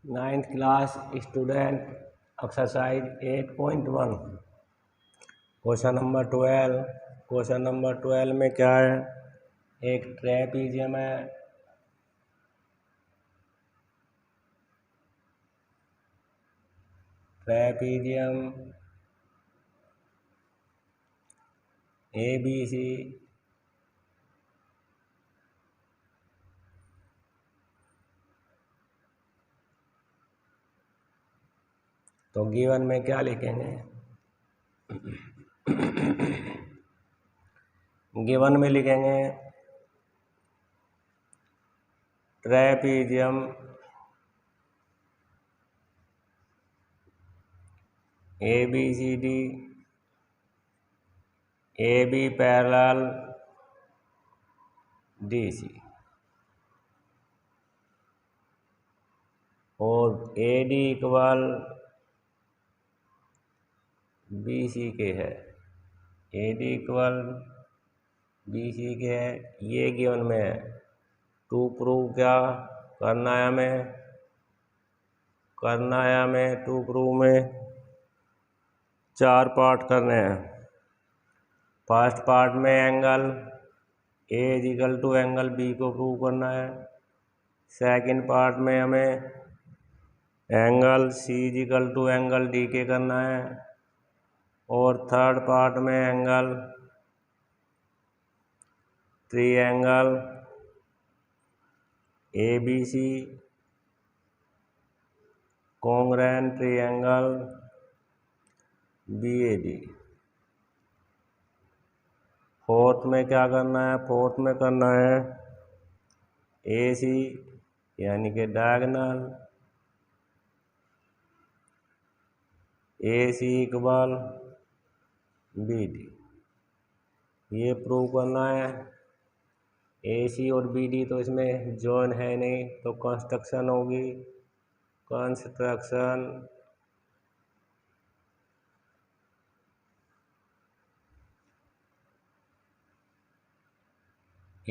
Ninth class student exercise 8.1 question number 12 में क्या है। एक ट्रेपीजियम है। ट्रेपीजियम ABC तो गिवन में क्या लिखेंगे। गिवन में लिखेंगे trapezium ABCD AB parallel DC और AD इक्वल BC के है। AD इक्वल BC के है, ये गिवन में है। टू प्रूव क्या करना है हमें टू प्रूव में 4 पार्ट करने हैं। फर्स्ट पार्ट में angle A equal to angle B को प्रूव करना है। सेकंड पार्ट में हमें angle C equal to angle D के करना है। और थर्ड पार्ट में angle triangle ABC congruent triangle BAD। Fourth में क्या करना है। फोर्थ में करना है AC यानी कि डायगोनल AC इक्वल BD, ये प्रूव करना है। AC और BD तो इसमें जॉइन है नहीं, तो कंस्ट्रक्शन होगी। कंस्ट्रक्शन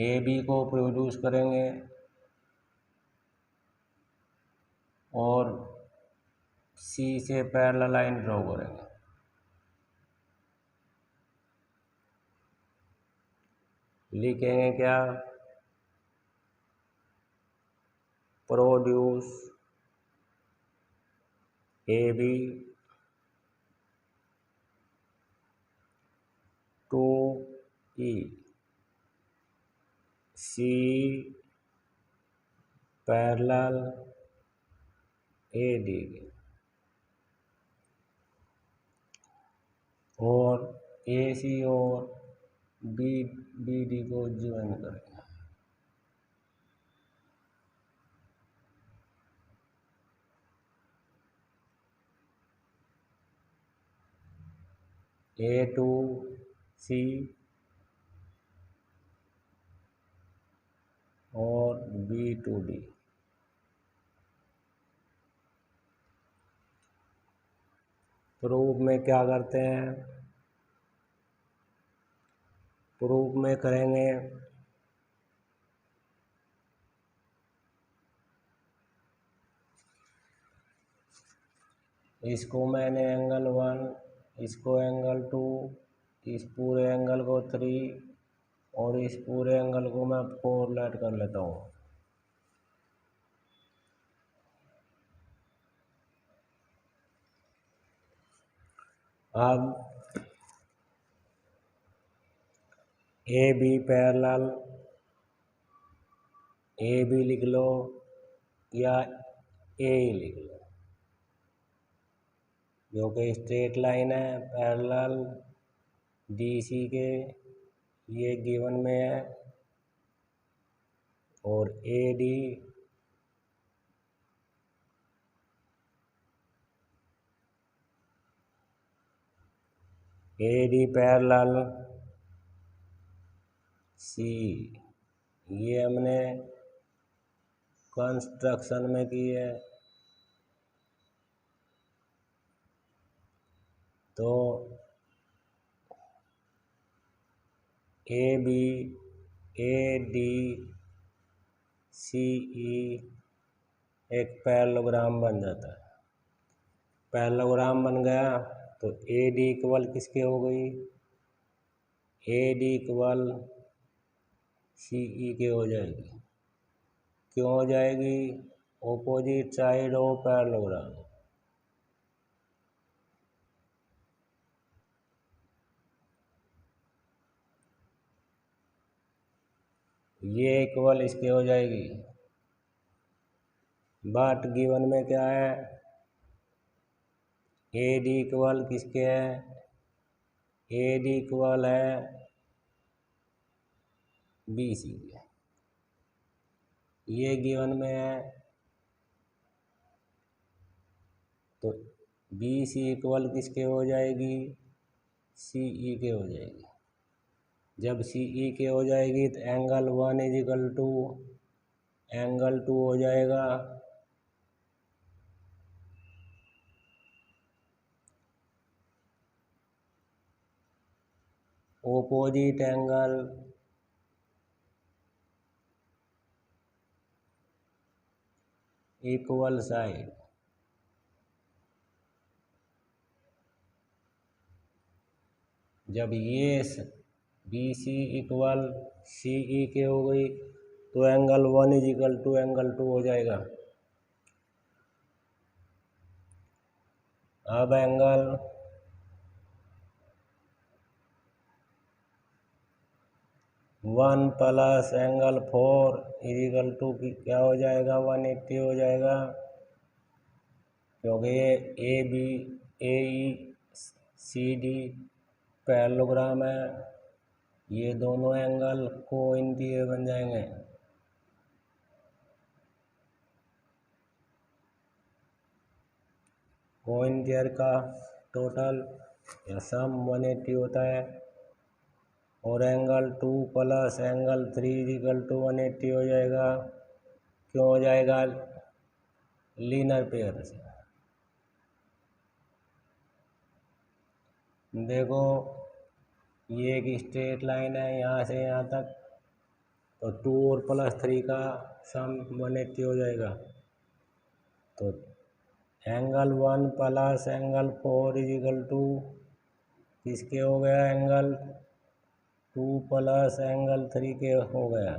AB को प्रोड्यूस करेंगे और C से पैरेलल लाइन ड्रॉ करेंगे। लिखेंगे क्या, produce AB to E C parallel AD और AC और BD को ज्वाइन करेंगे। A टू C और B टू D। प्रूफ में क्या करते हैं। प्रूफ में करेंगे इसको मैंने एंगल 1, इसको एंगल 2, इस पूरे एंगल को 3 और इस पूरे एंगल को मैं 4 लेट कर लेता हूँ। अब AB पैरेलल AB लिख लो या A लिख लो, जो कि स्ट्रेट लाइन है पैरेलल DC के, ये गिवन में है। और AD पैरेलल C, ये हमने कंस्ट्रक्शन में की है। तो AB AD CE एक पैरेललोग्राम बन जाता है। पैरेललोग्राम बन गया तो ए डी इक्वल किसके हो गई, ए डी इक्वल सी ई के हो जाएगी। क्यों हो जाएगी, ऑपोजिट साइड ऑफ पैरेललोग्राम। ये इक्वल इसके हो जाएगी। बट गिवन में क्या है, ए डी इक्वल किसके है, ए डी इक्वल है बी सी के। ये गिवन में है तो बी सी इक्वल किसके हो जाएगी, सी ई के हो जाएगी। जब सी ई के हो जाएगी तो एंगल 1 इजिकल टू एंगल 2 हो जाएगा। Opposite angle equal side. जब ये बी सी इक्वल सी ई के हो गई तो एंगल 1 इजिकल टू एंगल 2 हो जाएगा। अब angle 1 plus angle 4 equal to क्या हो जाएगा, 180 हो जाएगा। क्योंकि ये A B A E C D parallelogram है, ये दोनों एंगल को इंटीरियर बन जाएंगे। को इंटीरियर का टोटल या सम 180 होता है। और angle 2 plus angle 3 equal to 180 हो जाएगा। क्यों हो जाएगा, लीनियर पेयर से। देखो ये एक स्ट्रेट लाइन है यहाँ से यहाँ तक, तो 2 और प्लस 3 का सम 180 हो जाएगा। तो angle 1 plus angle 4 equal to किसके हो गया, एंगल 2 प्लस एंगल 3 के हो गया।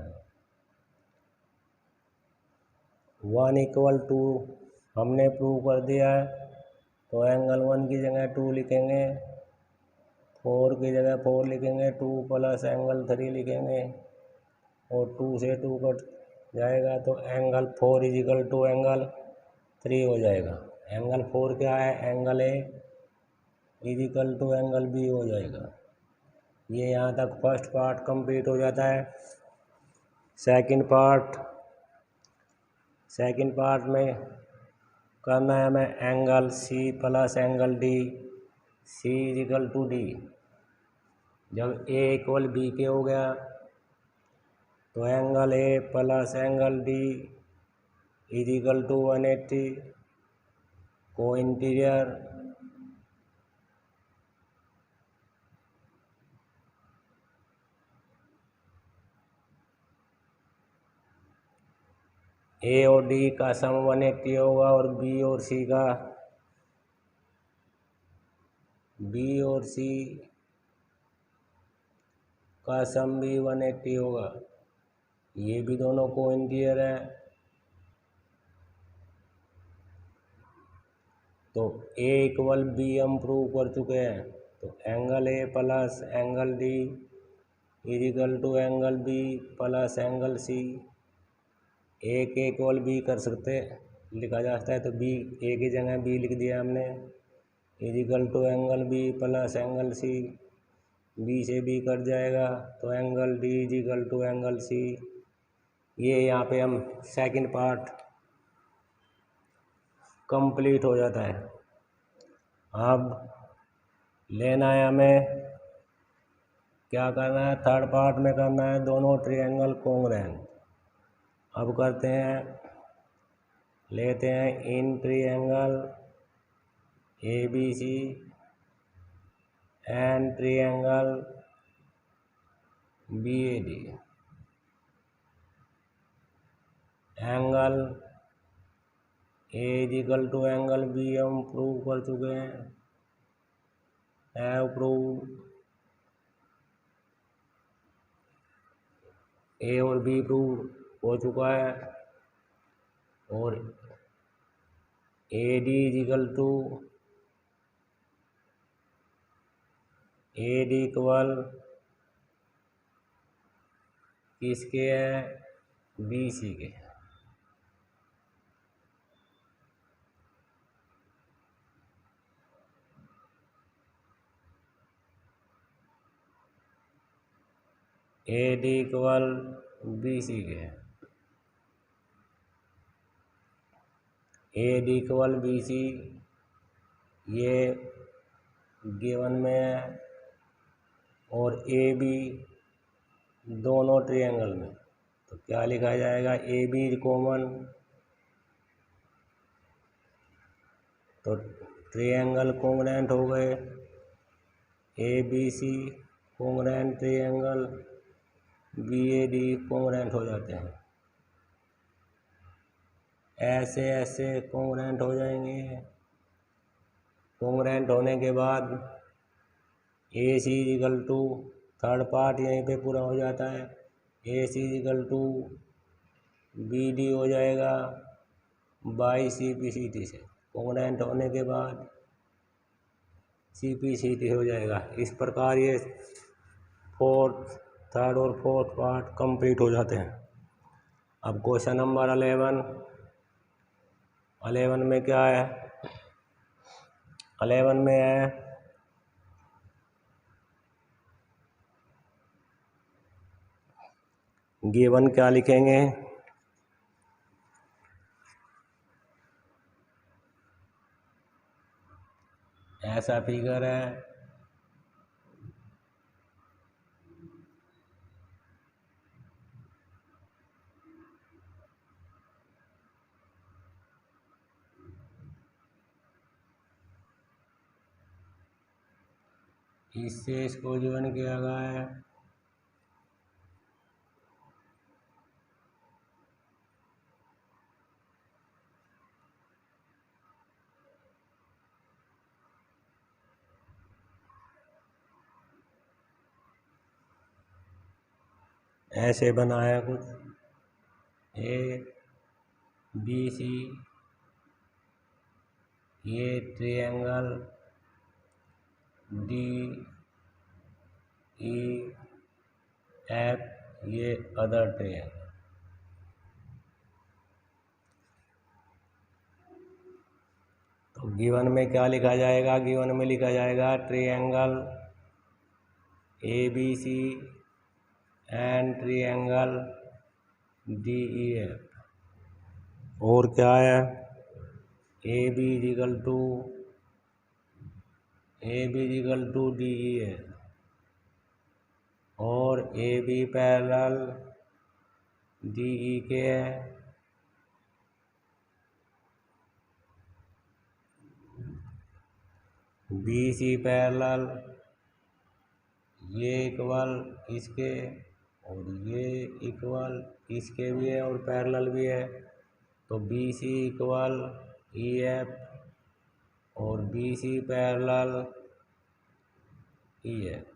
1 इक्वल टू हमने प्रूव कर दिया है, तो एंगल 1 की जगह 2 लिखेंगे, 4 की जगह 4 लिखेंगे, 2 प्लस एंगल 3 लिखेंगे और 2 से 2 कट जाएगा तो एंगल 4 इजिकल टू एंगल 3 हो जाएगा। एंगल 4 क्या है, angle A equal to angle B हो जाएगा। ये यहाँ तक फर्स्ट पार्ट कंप्लीट हो जाता है। सेकंड पार्ट में करना है हमें angle C plus angle D, C equal to D. जब ए इक्वल बी के हो गया तो angle A plus angle D is equal to 180। को इंटीरियर ए और डी का सम 180 होगा और बी और सी का सम भी 180 होगा। ये भी दोनों को इंटीरियर है। तो ए इक्वल बी हम प्रूव कर चुके हैं, तो angle A plus angle D is equal to angle B plus angle C. A के इक्वल बी कर सकते लिखा जा सकता है, तो बी ए की जगह बी लिख दिया हमने, equal to angle B plus angle C. B से बी कट जाएगा तो angle D is equal to angle C. ये यहाँ पे हम सेकंड पार्ट कंप्लीट हो जाता है। अब लेना है हमें, क्या करना है, थर्ड पार्ट में करना है दोनों ट्रायंगल कॉन्ग्रुएंट। अब करते हैं, लेते हैं in triangle A B C and triangle B A D. Angle A is equal to angle B हम प्रूव कर चुके हैं, हैव प्रूव। ए और बी प्रूव हो चुका है। और A D is equal to A D equal किसके है, बी सी के। A D equal B C के, A D equal B C, ये गिवन में है। और ए बी दोनों ट्रायंगल में, तो क्या लिखा जाएगा, ए बी इज कॉमन, तो ट्रायंगल कॉन्ग्रुएंट हो गए। A B C congruent triangle, B A D congruent हो जाते हैं। ऐसे ऐसे कॉन्ग्रुएंट हो जाएंगे। कॉन्ग्रुएंट होने के बाद A C equal to, third part यहीं पे पूरा हो जाता है, A C equal to B D हो जाएगा by C P C T से। कॉन्ग्रुएंट होने के बाद सी पी सी टी हो जाएगा। इस प्रकार ये थर्ड और फोर्थ पार्ट कंप्लीट हो जाते हैं। अब क्वेश्चन नंबर 11 में क्या है, 11 में है गिवन, क्या लिखेंगे, ऐसा फिगर है, इससे इसको गिवन किया गया है। ऐसे बनाया कुछ, ए बी सी, ये ट्रायंगल डी ई एफ, ये अदर ट्रायंगल। तो गिवन में क्या लिखा जाएगा, गिवन में लिखा जाएगा triangle A B C and triangle D E F. और क्या है, A B equal to D E F, और A B parallel D E के है। बी सी पैरेलल ये इक्वल इसके, और ये इक्वल इसके भी है और पैरेलल भी है। तो B C equal E F और B C parallel E F,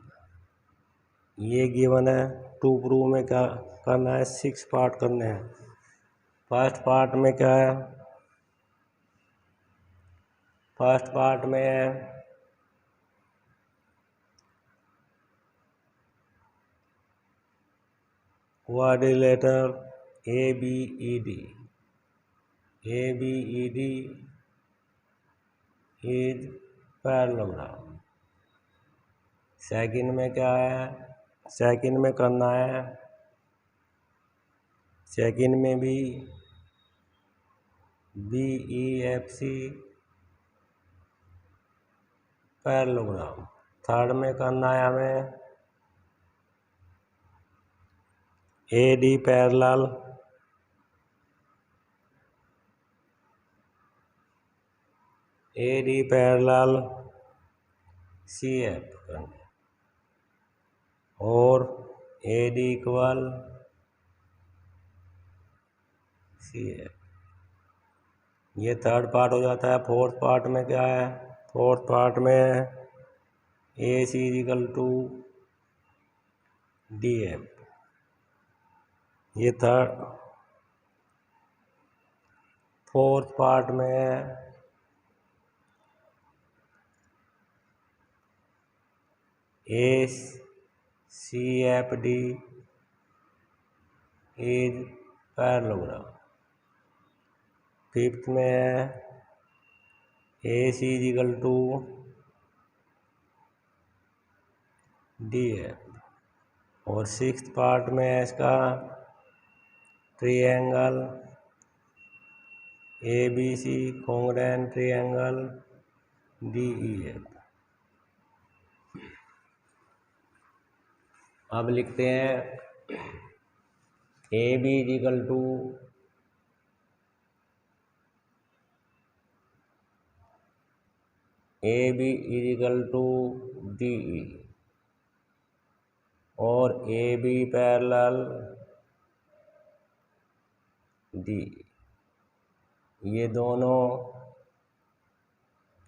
ये गिवन है। टू प्रूव में क्या करना है, 6 पार्ट करने हैं। फर्स्ट पार्ट में क्या है, फर्स्ट पार्ट में है quadrilateral A B E D, A B E D is parallelogram. Second में क्या है, सेकंड में करना है, सेकंड में भी B E F C parallelogram. Third में करना है हमें A D parallel C F करना, और A D equal C F. ये थर्ड पार्ट हो जाता है। फोर्थ पार्ट में क्या है? फोर्थ पार्ट में A C equal to D F. ये फोर्थ पार्ट में A C F D is parallelogram. Fifth में है A C equal to D F. और सिक्स्थ पार्ट में है इसका triangle A B C congruent triangle D E F. अब लिखते हैं A B equal to A B equal to D E और ए बी पैरेलल डी। ये दोनों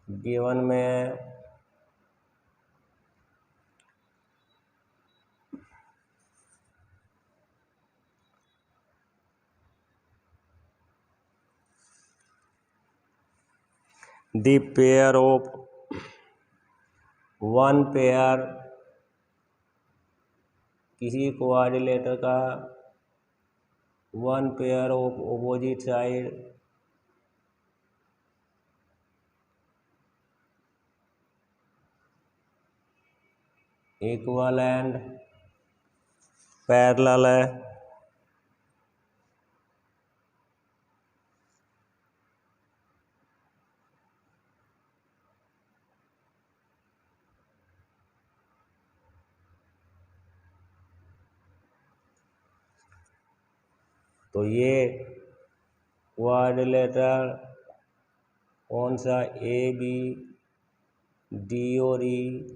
गिवन में the pair of one pair किसी कोऑर्डिनेटर का one pair of opposite side equal and parallel है। तो ये कोऑर्डिनेटर कौन सा? ए बी डी और ई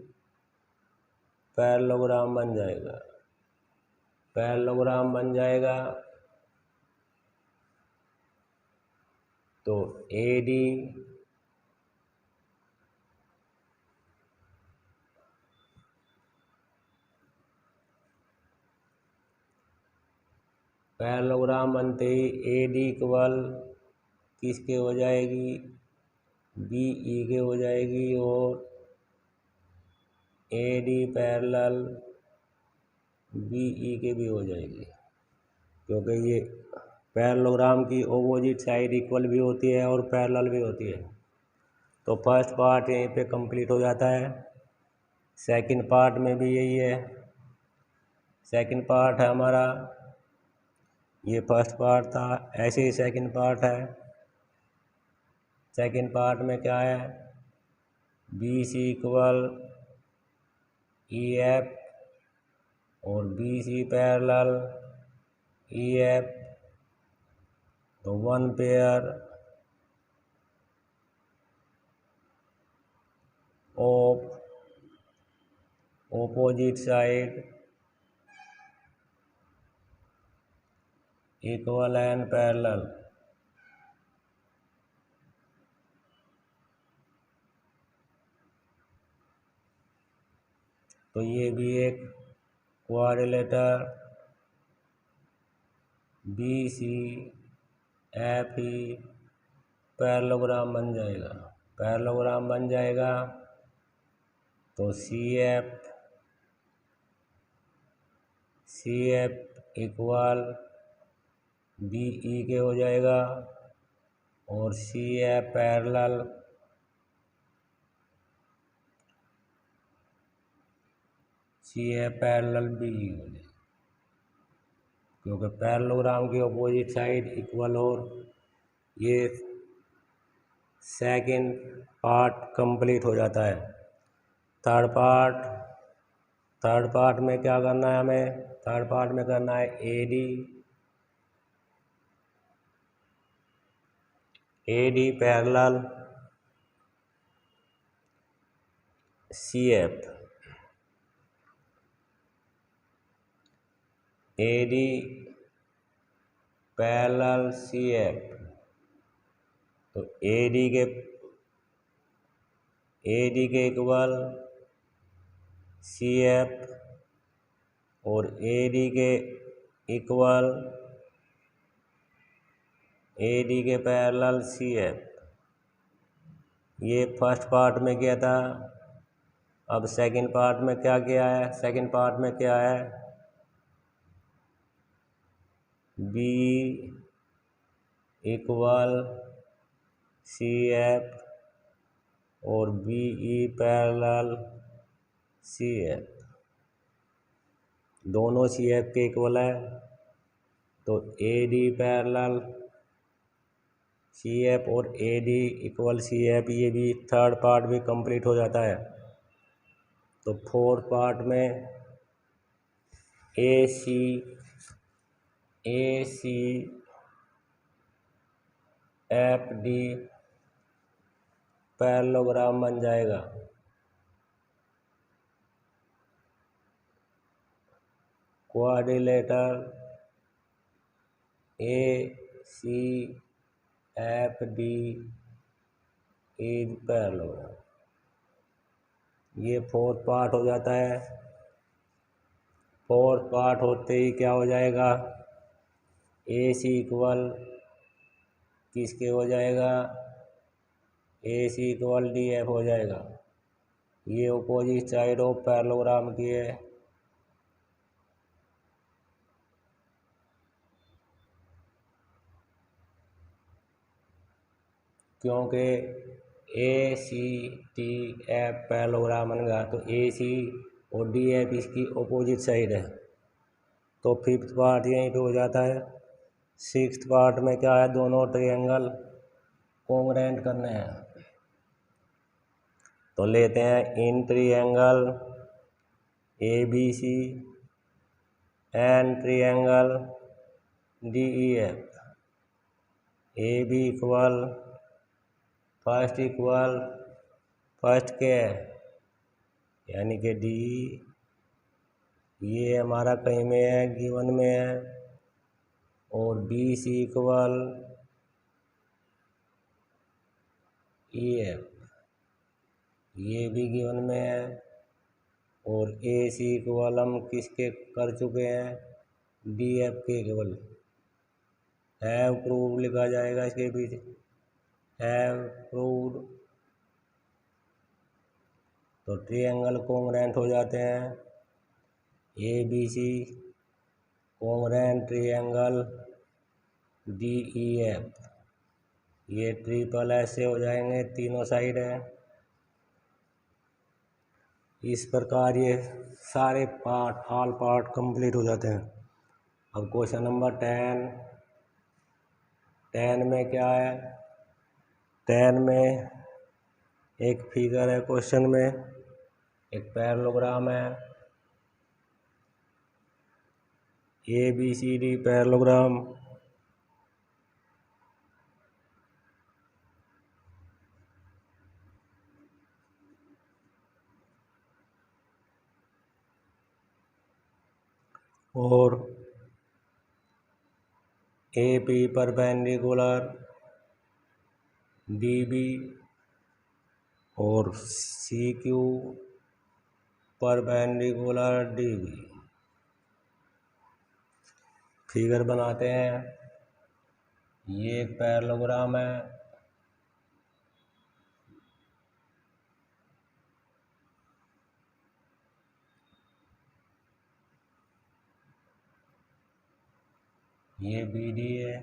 पैरेललोग्राम बन जाएगा। पैरेललोग्राम बन जाएगा तो ए डी पैरेललोग्राम बनते ही ए डी इक्वल किसके हो जाएगी? बी ई के हो जाएगी। और A D parallel B E के भी हो जाएगी, क्योंकि ये पैरेललोग्राम की ऑपोजिट साइड इक्वल भी होती है और पैरेलल भी होती है। तो फर्स्ट पार्ट यहीं पे कंप्लीट हो जाता है। सेकंड पार्ट में भी यही है। सेकंड पार्ट है हमारा, ये फर्स्ट पार्ट था, ऐसे ही सेकंड पार्ट है। सेकंड पार्ट में क्या है? B C equal E F और B C parallel E F. तो one pair of opposite side equal and parallel. तो ये भी एक coordinator B C F E parallelogram बन जाएगा। पैरेललोग्राम बन जाएगा तो C F equal B E के हो जाएगा और C F parallel B E हो जाएगा, क्योंकि पैरेललोग्राम की अपोजिट साइड इक्वल। और ये सेकंड पार्ट कंप्लीट हो जाता है। थर्ड पार्ट में क्या करना है हमें? थर्ड पार्ट में करना है A D parallel C F. A D parallel C F तो ए डी के इक्वल सी एफ और ए डी के इक्वल ए डी के पैरेलल सी एफ। ये फर्स्ट पार्ट में किया था। अब सेकंड पार्ट में क्या किया है? सेकंड पार्ट में क्या है? बी इक्वल सी एफ और B E parallel C F, दोनों सी एफ के इक्वल है। तो A D parallel C F और A D equal C F, ये भी थर्ड पार्ट भी कंप्लीट हो जाता है। तो फोर्थ पार्ट में A C F D parallelogram बन जाएगा। Quadrilateral A C F D is parallelogram. ये फोर्थ पार्ट हो जाता है। फोर्थ पार्ट होते ही क्या हो जाएगा? ए सी इक्वल किसके हो जाएगा? ए सी इक्वल डी एफ हो जाएगा। ये अपोजिट साइड ऑफ पैरेललोग्राम की है। क्योंकि ए सी टी एफ पैरेललोग्राम बनेगा तो ए सी और डी एफ इसकी अपोजिट साइड है। तो फिफ्थ पार्ट यहीं पे हो जाता है। सिक्स्थ पार्ट में क्या है? दोनों ट्रायंगल कॉन्ग्रुएंट करने हैं। तो लेते हैं in triangle A B C and triangle D E F, A B equal first equal first के यानी कि डी, ये हमारा कहीं में है, गिवन में है। और B C equal E F, ये भी गिवन में है। और ए सी इक्वल हम किसके कर चुके हैं? डी एफ के इक्वल। हैव प्रूव्ड लिखा जाएगा इसके पीछे, हैव प्रूव्ड। तो ट्रायंगल कॉन्ग्रुएंट हो जाते हैं। A B C congruent triangle D E F, ये ट्रिपल ऐसे हो जाएंगे, तीनों साइड है। इस प्रकार ये सारे पार्ट ऑल पार्ट कंप्लीट हो जाते हैं। अब क्वेश्चन नंबर 10 में क्या है? 10 में एक फिगर है। क्वेश्चन में एक पैरेललोग्राम है, A B C D parallelogram. और A P perpendicular D B और C Q perpendicular D B. Figure बनाते हैं। ये एक पैरेललोग्राम है, ये बी डी है,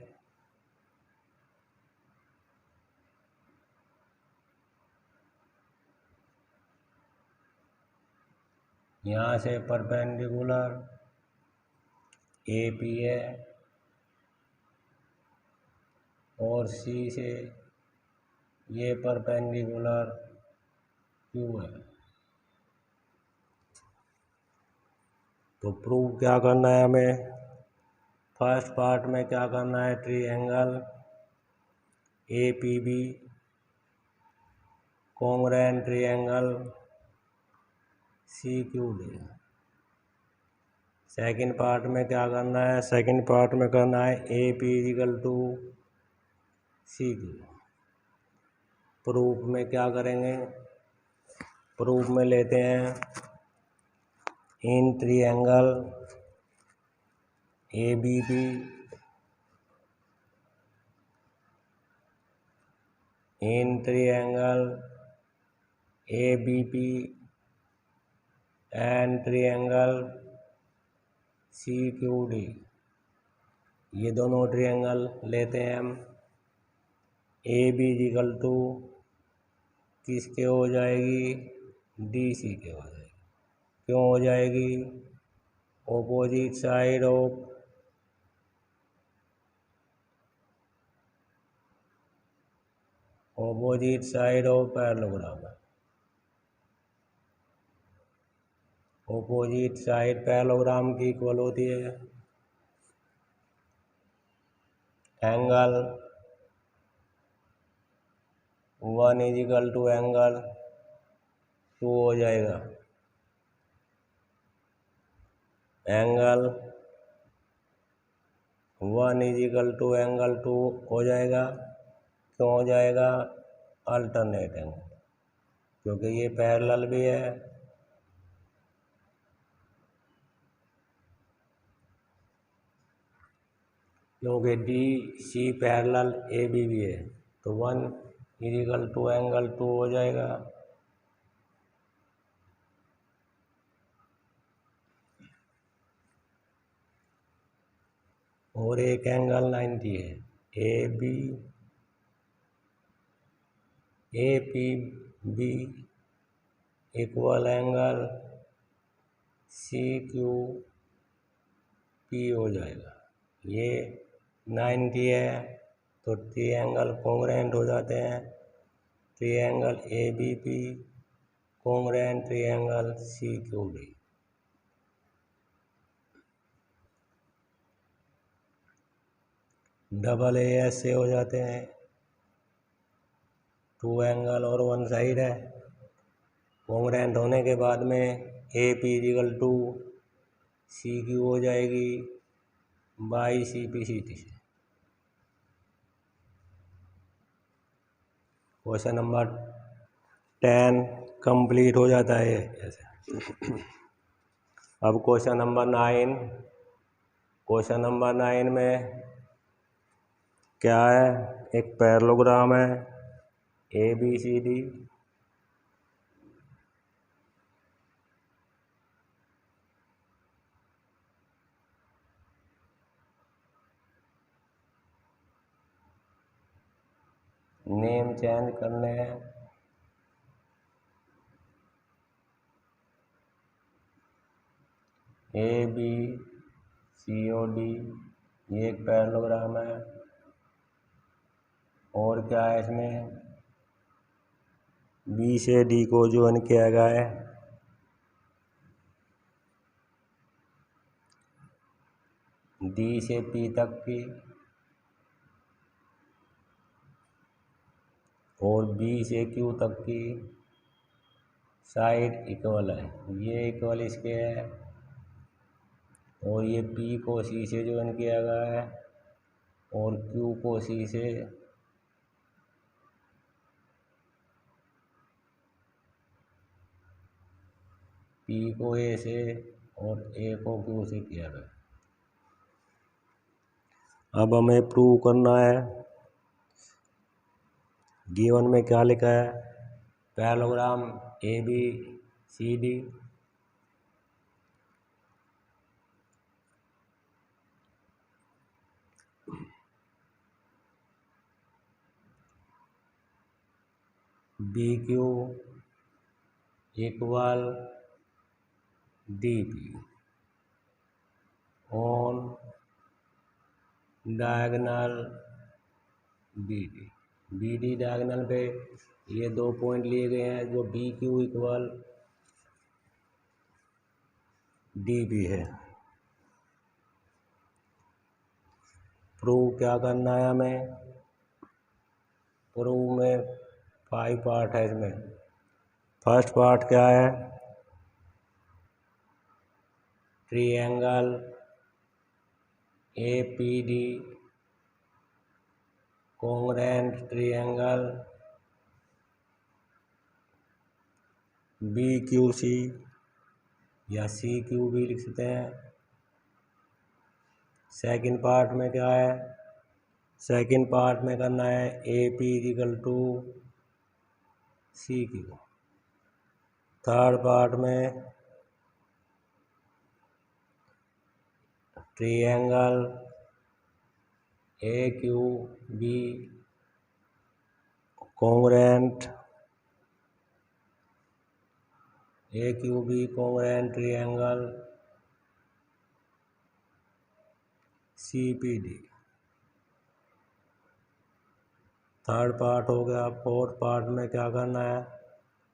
यहाँ से परपेंडिकुलर ए पी है और सी से ये परपेंडिकुलर क्यू है। तो प्रूव क्या करना है हमें? फर्स्ट पार्ट में क्या करना है? Triangle A P B congruent triangle C Q D. Second part में क्या करना है? सेकंड पार्ट में करना है A P equal to C Q. Proof में क्या करेंगे, प्रूफ में लेते हैं in triangle ABP in triangle ABP and triangle CQD, ये दोनों ट्रायंगल लेते हैं हम। AB इक्वल टू किसके हो जाएगी, DC के हो जाएगी। क्यों हो जाएगी, opposite side of parallelogram, opposite side parallelogram की इक्वल होती है angle 1 is equal to angle 2 हो जाएगा। Angle 1 is equal to angle 2 हो जाएगा। क्यों हो जाएगा, अल्टरनेट एंगल, क्योंकि ये पैरेलल भी है क्योंकि DC पैरेलल AB भी है, तो 1 इज इक्वल टू एंगल 2 हो जाएगा। और एक एंगल 90 है, APB इक्वल एंगल CQP हो जाएगा। ये 90 है तो ट्रायंगल कॉन्ग्रुएंट हो जाते हैं, triangle ABP congruent triangle CQD। Double AS से हो जाते हैं, 2 एंगल और 1 साइड है। कॉन्ग्रुएंट होने के बाद में AP इक्वल टू CQ हो जाएगी बाई CPCT से। क्वेश्चन नंबर 10 कंप्लीट हो जाता है ऐसे। अब क्वेश्चन नंबर 9, क्वेश्चन नंबर 9 में क्या है, एक पैरेललोग्राम है ABCD, नेम चेंज करने हैं। ABCOD ये एक पैरेललोग्राम है। और क्या है इसमें, B से D को ज्वाइन किया गया है, D से P तक की और B से Q तक की साइड इक्वल है। ये इक्वल इसके है और ये P को C से ज्वाइन किया गया है और Q को C से, P को A से और A को Q से किया गया। अब हमें प्रूव करना है, गिवन में क्या लिखा है, parallelogram ABCD BQ equal DP on diagonal BD diagonal पे ये 2 पॉइंट लिए गए हैं जो BQ इक्वल DP है। प्रूव क्या करना है हमें, प्रूव में 5 पार्ट है इसमें। फर्स्ट पार्ट क्या है, triangle APD congruent triangle B Q C या सी क्यू भी लिख सकते हैं। सेकंड पार्ट में क्या है, सेकंड पार्ट में करना है A P equal to C Q. Third part में triangle A Q B congruent A Q B congruent triangle C P D. Third part हो गया। फोर्थ पार्ट में क्या करना है,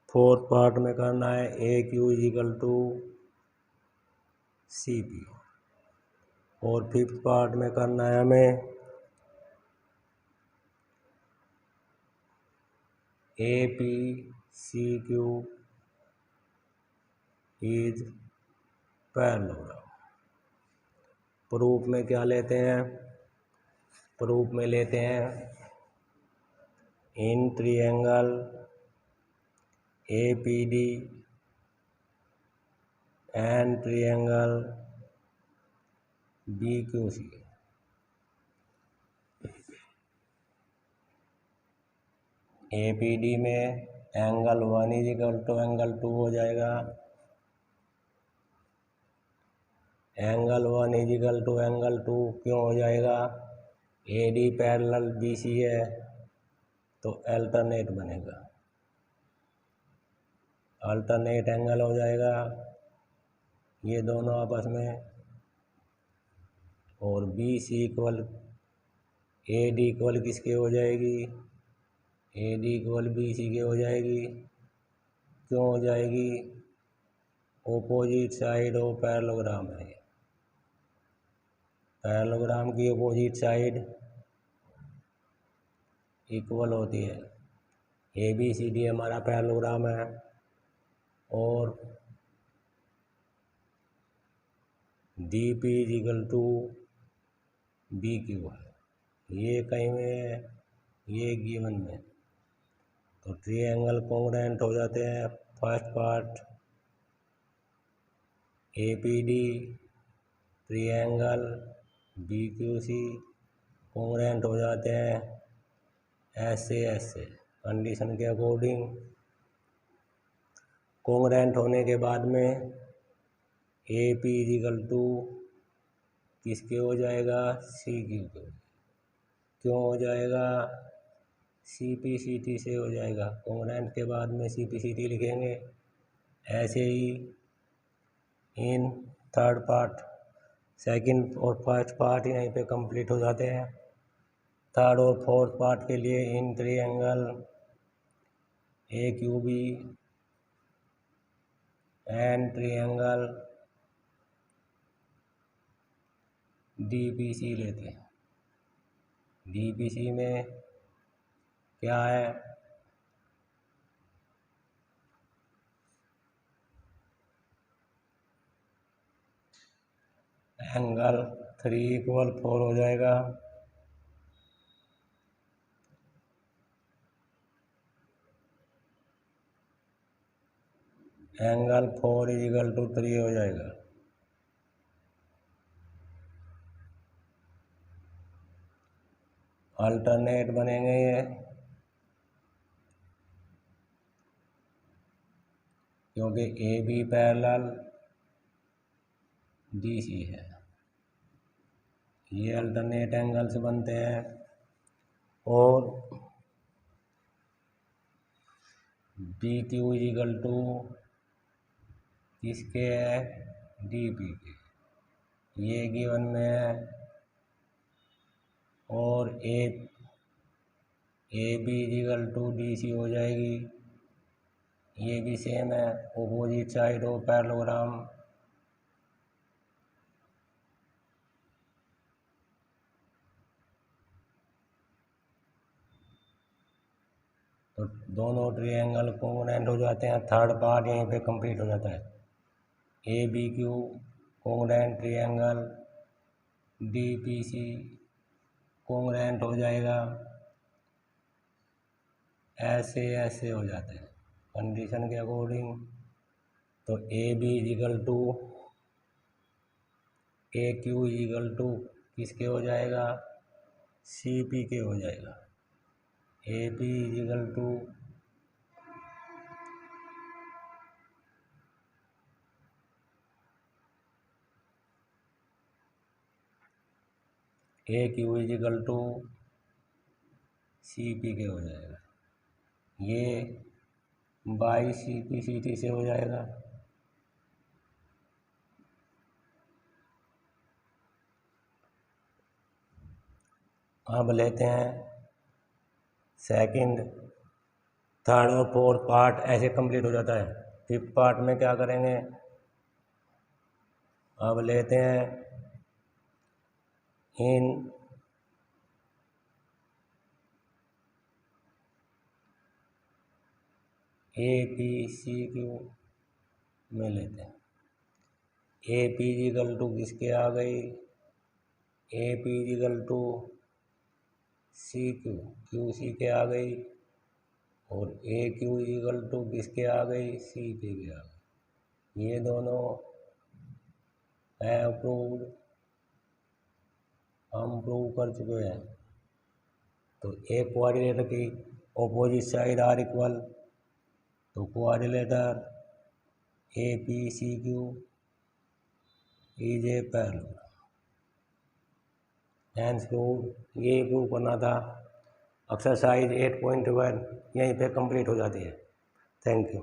फोर्थ पार्ट में करना है A Q equal to C P. और फिफ्थ पार्ट में करना है हमें A P C Q is parallelogram. Proof में क्या लेते हैं, प्रूफ में लेते हैं in triangle A P D and triangle B Q C A P D में angle 1 is equal to angle 2 हो जाएगा, angle 1 is equal to angle 2 क्यों हो जाएगा, ए डी पैरेलल बी सी है तो अल्टरनेट बनेगा, अल्टरनेट एंगल हो जाएगा ये दोनों आपस में। और B C equal A D equal किसके हो जाएगी, A D equal B C के हो जाएगी। क्यों हो जाएगी, ओपोजिट साइड ऑफ पैरेललोग्राम है, पैरेललोग्राम की ओपोजिट साइड इक्वल होती है। ए बी सी डी हमारा पैरेललोग्राम है और D P is equal to B Q है, ये कहीं में है, ये गिवन में। तो ट्रायंगल कॉन्ग्रुएंट हो जाते हैं। First part A P D triangle B Q C congruent हो जाते हैं ऐसे कंडीशन के अकॉर्डिंग। कॉन्ग्रुएंट होने के बाद में ए पी इक्वल टू किसके हो जाएगा, सी क्यू के। क्यों हो जाएगा, सी पी सी टी से हो जाएगा, कॉन्ग्रुएंट के बाद में सी पी सी टी लिखेंगे। ऐसे ही इन थर्ड पार्ट, सेकंड और फर्स्ट पार्ट यहीं पे कंप्लीट हो जाते हैं। थर्ड और फोर्थ पार्ट के लिए in triangle A Q B and triangle D P C लेते हैं। डी पी सी में क्या है, एंगल 3 इक्वल 4 हो जाएगा, एंगल 4 इज इक्वल टू 3 हो जाएगा। अल्टरनेट बनेंगे ये, क्योंकि A B parallel D C है, ये अल्टरनेट एंगल्स बनते हैं। और B Q is equal to किसके है, डी पी के, ये गिवन में है। और A B is equal to D C हो जाएगी, ये भी सेम है, अपोजिट साइड ऑफ पैरेललोग्राम। तो दोनों ट्रायंगल कॉन्ग्रुएंट हो जाते हैं। थर्ड पार्ट यहीं पे कंप्लीट हो जाता है। A B Q congruent triangle D P C congruent हो जाएगा, ऐसे हो जाते हैं कंडीशन के अकॉर्डिंग। तो A B equal to A Q equal to किसके हो जाएगा, सी पी के हो जाएगा। A P equal to A Q equal to C P के हो जाएगा। ये by C P C T से हो जाएगा। अब लेते हैं सेकंड, थर्ड और फोर्थ पार्ट ऐसे कंप्लीट हो जाता है। फिफ्थ पार्ट में क्या करेंगे, अब लेते हैं इन ए पी सी क्यू में लेते हैं। ए पी इजिकल टू किसके आ गई, A P equal to C Q, Q C के आ गई, और ए क्यू इजिकल टू किसके आ गई, सी पी के आ गई। ये दोनों है अप्रूव्ड, हम प्रूव कर चुके हैं। तो एक कोऑर्डिनेटर की ऑपोजिट साइड आर इक्वल, तो coordinator A P C Q is a parallel. Hence prove, ये प्रूव करना था। एक्सरसाइज 8.1 यहीं पे कंप्लीट हो जाती है। Thank you.